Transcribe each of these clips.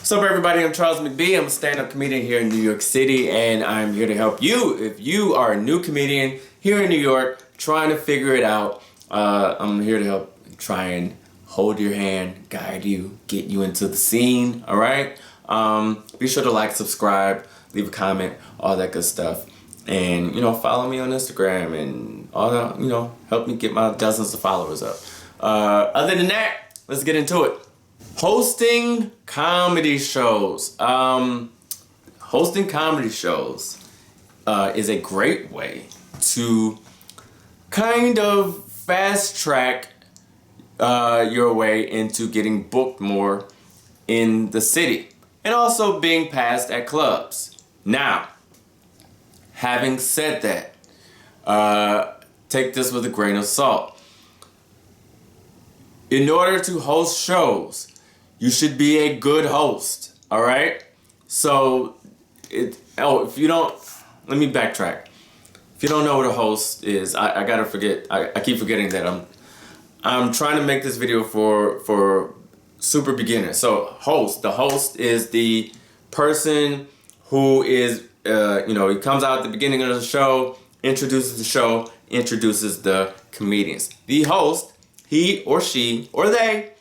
What's up, everybody? I'm Charles McBee. I'm a stand-up comedian here in New York City, and I'm here to help you if you are a new comedian here in New York trying to figure it out. I'm here to help try and hold your hand, guide you, get you into the scene, all right? Be sure to like, subscribe, leave a comment, all that good stuff. And, follow me on Instagram and all that, help me get my dozens of followers up. Other than that, let's get into it. Hosting comedy shows. Hosting comedy shows is a great way to kind of fast track your way into getting booked more in the city and also being passed at clubs. Now, having said that, take this with a grain of salt. In order to host shows, you should be a good host, all right? So, if you don't, let me backtrack. If you don't know what a host is, I keep forgetting that I'm trying to make this video for super beginners. So, the host is the person who is, he comes out at the beginning of the show, introduces the show, introduces the comedians. The host, he or she or they,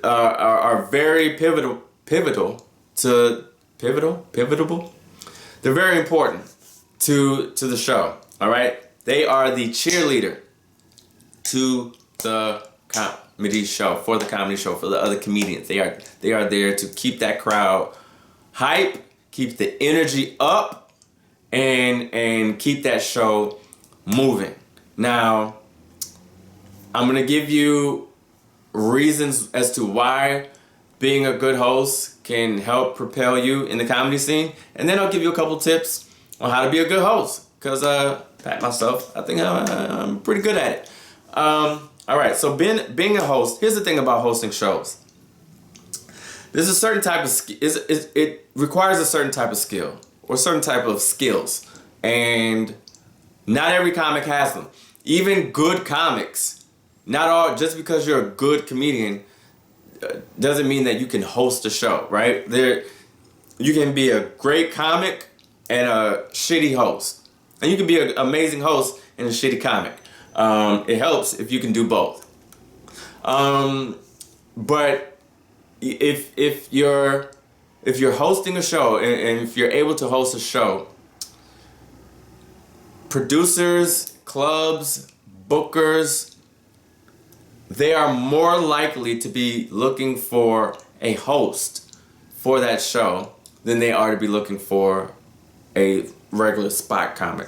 are very pivotal. They're very important to the show. All right, they are the cheerleader to the comedy show, for the other comedians. They are there to keep that crowd hype, keep the energy up, and keep that show moving. Now, I'm gonna give you reasons as to why being a good host can help propel you in the comedy scene, and then I'll give you a couple tips on how to be a good host, because pat myself, I think I'm pretty good at it. All right, so being a host, here's the thing about hosting shows. There's a certain type of it requires a certain type of skill or certain type of skills, and not every comic has them. Even good comics, not all, just because you're a good comedian doesn't mean that you can host a show, right? You can be a great comic and a shitty host. And you can be an amazing host and a shitty comic. It helps if you can do both. But if you're hosting a show and if you're able to host a show, producers, clubs, bookers, they are more likely to be looking for a host for that show than they are to be looking for a regular spot comic.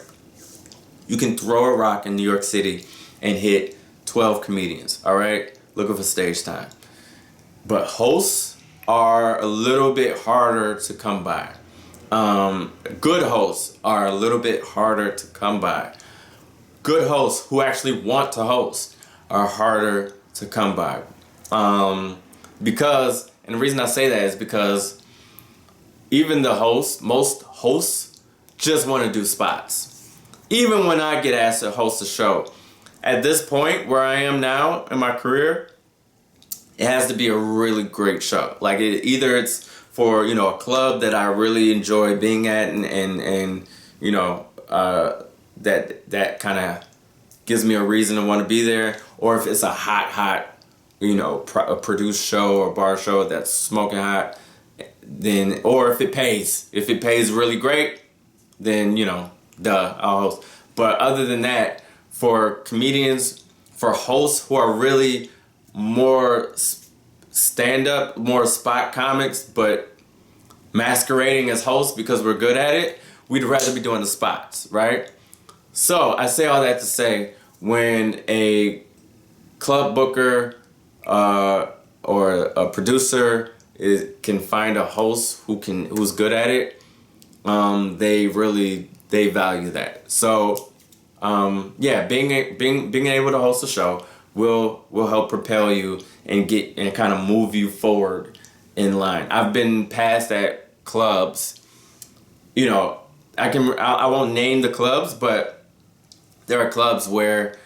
You can throw a rock in New York City and hit 12 comedians, all right, looking for stage time. But hosts are a little bit harder to come by. Good hosts are a little bit harder to come by. Good hosts who actually want to host are harder to come by. Because, and the reason I say that is because even most hosts just want to do spots. Even when I get asked to host a show, at this point where I am now in my career, it has to be a really great show. Like either it's for, a club that I really enjoy being at and that kind of gives me a reason to want to be there, or if it's a hot, a produced show or bar show that's smoking hot, then, or if it pays really great, then, I'll host. But other than that, for comedians, for hosts who are really more stand-up, more spot comics, but masquerading as hosts because we're good at it, we'd rather be doing the spots, right? So I say all that to say, when a club booker or a producer can find a host who's good at it, they value that. So being able to host a show will help propel you and kind of move you forward in line. I've been passed at clubs, I won't name the clubs, but there are clubs where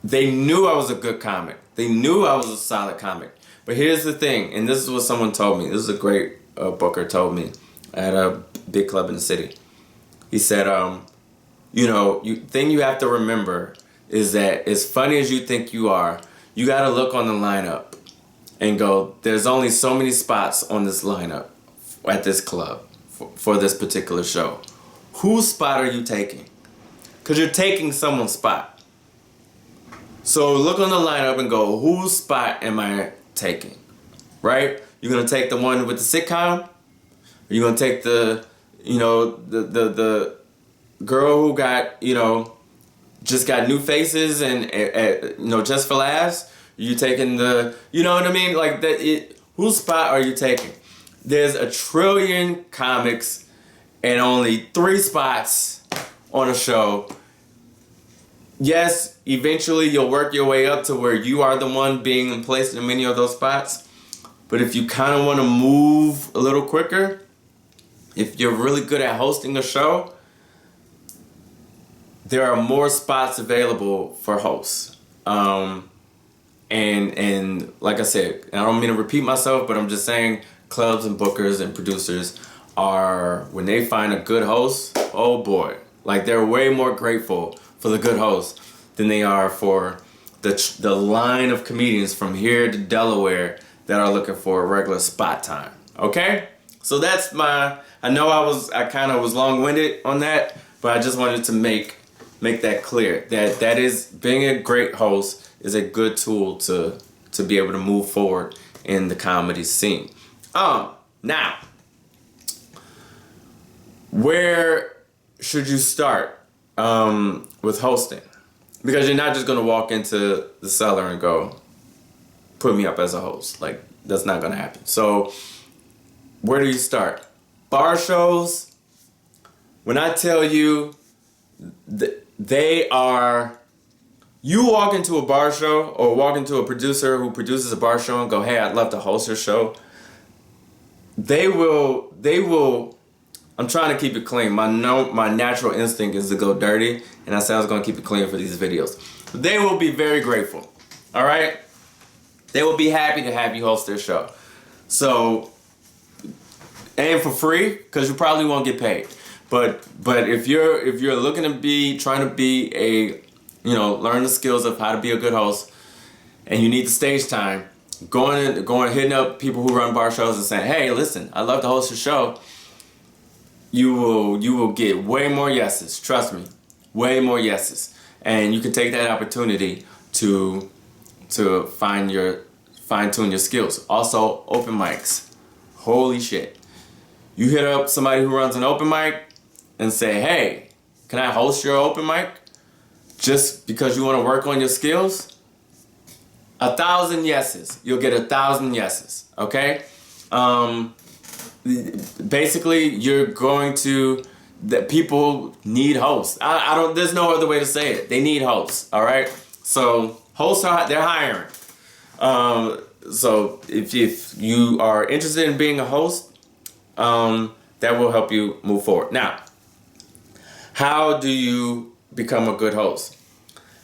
they knew I was a good comic. They knew I was a solid comic, But here's the thing, and this is what someone told me. This is a great booker told me at a big club in the city. He said, thing you have to remember is that as funny as you think you are, you got to look on the lineup and go, there's only so many spots on this lineup at this club for this particular show. Whose spot are you taking? Because you're taking someone's spot. So look on the lineup and go, whose spot am I taking? Right? You're going to take the one with the sitcom? Or you're going to take the girl who got, just got new faces and, just for laughs? You taking the, you know what I mean? Like, whose spot are you taking? There's 1 trillion comics and only 3 spots on a show. Yes, eventually you'll work your way up to where you are the one being placed in many of those spots. But if you kind of want to move a little quicker, if you're really good at hosting a show, there are more spots available for hosts. And like I said, I don't mean to repeat myself, but I'm just saying clubs and bookers and producers are, when they find a good host, oh boy, like they're way more grateful for the good host than they are for the line of comedians from here to Delaware that are looking for a regular spot time. Okay? So that's I know I kind of was long-winded on that, but I just wanted to make that clear that is, being a great host is a good tool to be able to move forward in the comedy scene. Now, where should you start with hosting? Because you're not just going to walk into the cellar and go, put me up as a host. Like, that's not going to happen. So, where do you start? Bar shows, when I tell you, they are, you walk into a bar show or walk into a producer who produces a bar show and go, hey, I'd love to host your show. They will, I'm trying to keep it clean. My natural instinct is to go dirty, and I said I was going to keep it clean for these videos. They will be very grateful, all right? They will be happy to have you host their show. So, and for free, because you probably won't get paid. But if you're looking to trying to be a, learn the skills of how to be a good host, and you need the stage time, going hitting up people who run bar shows and saying, hey, listen, I'd love to host your show. You will get way more yeses. Trust me, way more yeses, and you can take that opportunity to fine tune your skills. Also, open mics. Holy shit. You hit up somebody who runs an open mic and say, hey, can I host your open mic? Just because you want to work on your skills? 1,000 yeses. You'll get 1,000 yeses, okay? Basically, you're going to, that people need hosts. There's no other way to say it. They need hosts, all right? So, hosts they're hiring. So, if you are interested in being a host, that will help you move forward. Now, how do you become a good host?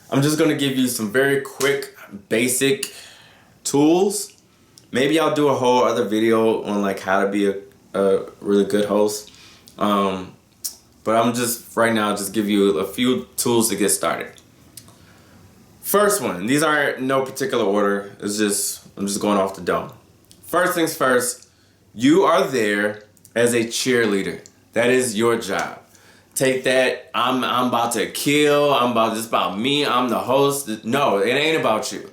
I'm just going to give you some very quick, basic tools. Maybe I'll do a whole other video on like how to be a really good host. But I'm just, right now, just give you a few tools to get started. First one, these aren't no particular order. I'm just going off the dome. First things first, you are there as a cheerleader. That is your job. Take that, I'm about to kill, it's about me, I'm the host. No, it ain't about you.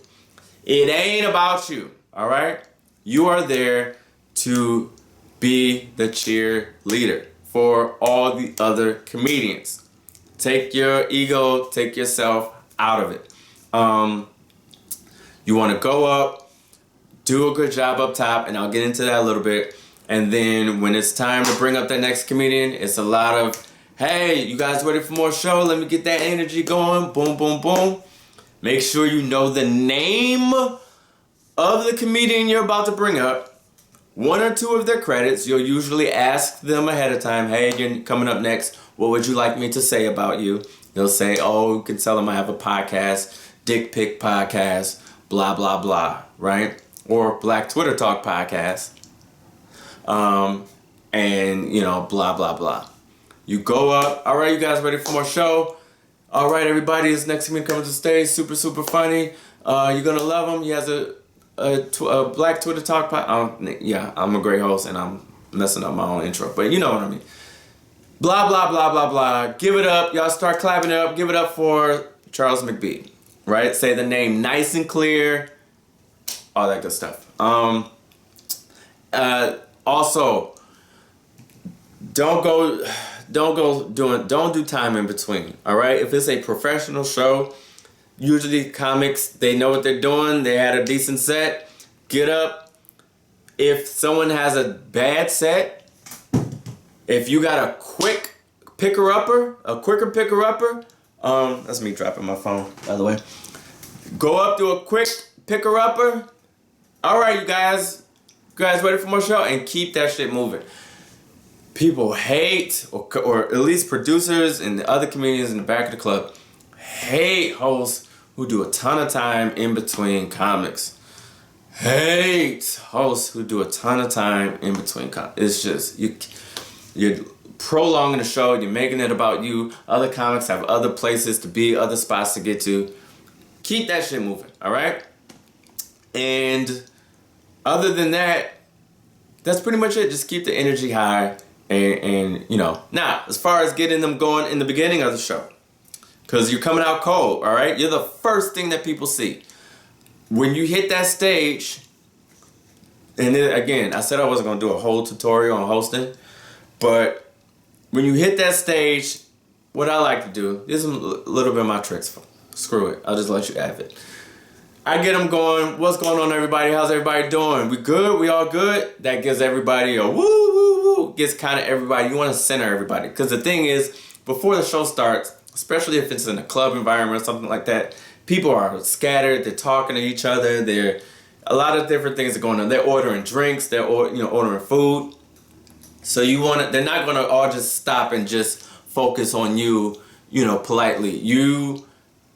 It ain't about you, all right? You are there to be the cheerleader for all the other comedians. Take your ego, take yourself out of it. You want to go up, do a good job up top, and I'll get into that a little bit. And then when it's time to bring up the next comedian, it's a lot of, hey, you guys ready for more show? Let me get that energy going. Boom, boom, boom. Make sure you know the name of the comedian you're about to bring up. 1 or 2 of their credits. You'll usually ask them ahead of time, hey, you're coming up next. What would you like me to say about you? They'll say, oh, you can tell them I have a podcast, Dick Pic Podcast, blah, blah, blah, right? or Black Twitter Talk podcast. And, blah, blah, blah. You go up. All right, you guys ready for more show? All right, everybody, this next comedian coming to the stage. Super, super funny. You're going to love him. He has a Black Twitter Talk podcast. Yeah, I'm a great host, and I'm messing up my own intro. But you know what I mean. Blah, blah, blah, blah, blah. Give it up. Y'all start clapping it up. Give it up for Charles McBee. Right? Say the name nice and clear. All that good stuff. Also, don't do time in between. All right? If it's a professional show, usually comics, they know what they're doing. They had a decent set. Get up. If someone has a bad set, if you got a quicker picker-upper, that's me dropping my phone, by the way. Go up to a quick picker-upper. All right, you guys ready for more show? And keep that shit moving. People hate, or at least producers and the other comedians in the back of the club, hate hosts who do a ton of time in between comics. Hate hosts who do a ton of time in between comics. It's just, you're prolonging the show, you're making it about you. Other comics have other places to be, other spots to get to. Keep that shit moving, all right? And other than that, that's pretty much it. Just keep the energy high. And now, as far as getting them going in the beginning of the show, because you're coming out cold, all right? You're the first thing that people see. When you hit that stage, and then again, I said I wasn't going to do a whole tutorial on hosting, but when you hit that stage, what I like to do, this is a little bit of my tricks. Screw it. I'll just let you have it. I get them going. What's going on, everybody? How's everybody doing? We good? We all good? That gives everybody a woo, woo, woo. Gets kind of everybody. You want to center everybody. Because the thing is, before the show starts, especially if it's in a club environment or something like that, people are scattered. They're talking to each other. A lot of different things are going on. They're ordering drinks. They're ordering food. So they're not going to all just stop and just focus on you, politely.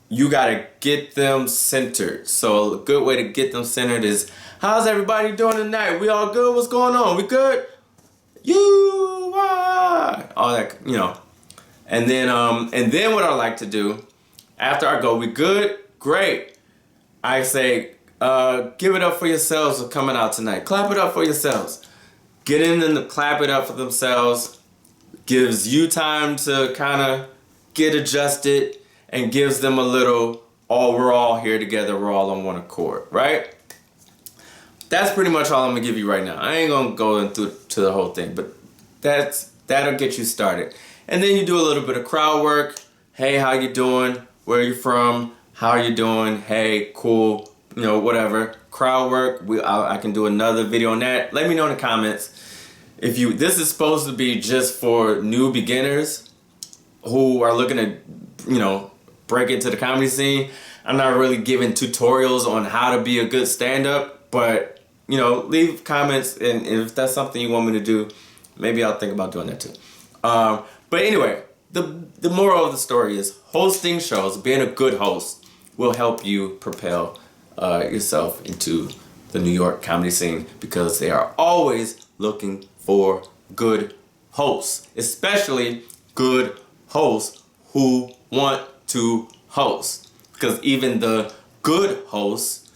You got to get them centered. So a good way to get them centered is, how's everybody doing tonight? We all good? What's going on? We good? You are. All that, And then what I like to do, after I go, we good? Great. I say, give it up for yourselves for coming out tonight. Clap it up for yourselves. Get in and clap it up for themselves. Gives you time to kind of get adjusted and gives them a little, we're all here together, we're all on one accord, right? That's pretty much all I'm going to give you right now. I ain't going to go into the whole thing, but that'll get you started. And then you do a little bit of crowd work. Hey, how you doing? Where are you from? How are you doing? Hey, cool. Whatever. Crowd work. I can do another video on that. Let me know in the comments. This is supposed to be just for new beginners who are looking to, break into the comedy scene. I'm not really giving tutorials on how to be a good stand-up, but, leave comments, and if that's something you want me to do, maybe I'll think about doing that too. But anyway, the moral of the story is hosting shows, being a good host, will help you propel yourself into the New York comedy scene, because they are always looking for good hosts, especially good hosts who want to host. Because even the good hosts,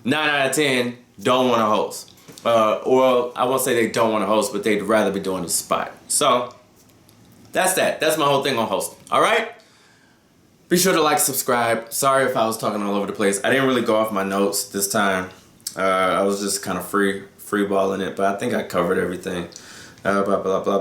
9 out of 10, don't want to host. Or I won't say they don't want to host, but they'd rather be doing the spot. So that's that. That's my whole thing on hosting. All right? Be sure to like, subscribe. Sorry if I was talking all over the place. I didn't really go off my notes this time. I was just kind of freeballing it, but I think I covered everything. Blah, blah, blah, blah,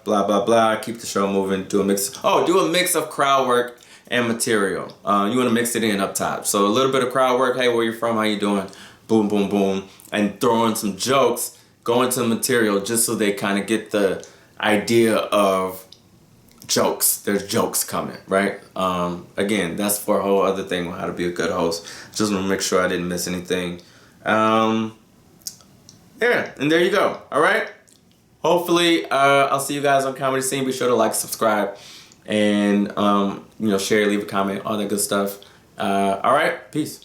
blah, blah, blah. Keep the show moving. Do a mix of crowd work and material. You want to mix it in up top. So a little bit of crowd work. Hey, where you from? How you doing? Boom, boom, boom. And throw in some jokes. Go into material just so they kind of get the idea of jokes. There's jokes coming, right? Again, that's for a whole other thing on how to be a good host. Just want to make sure I didn't miss anything. Yeah, and there you go. All right? Hopefully, I'll see you guys on Comedy Scene. Be sure to like, subscribe, and share, leave a comment, all that good stuff. All right, peace.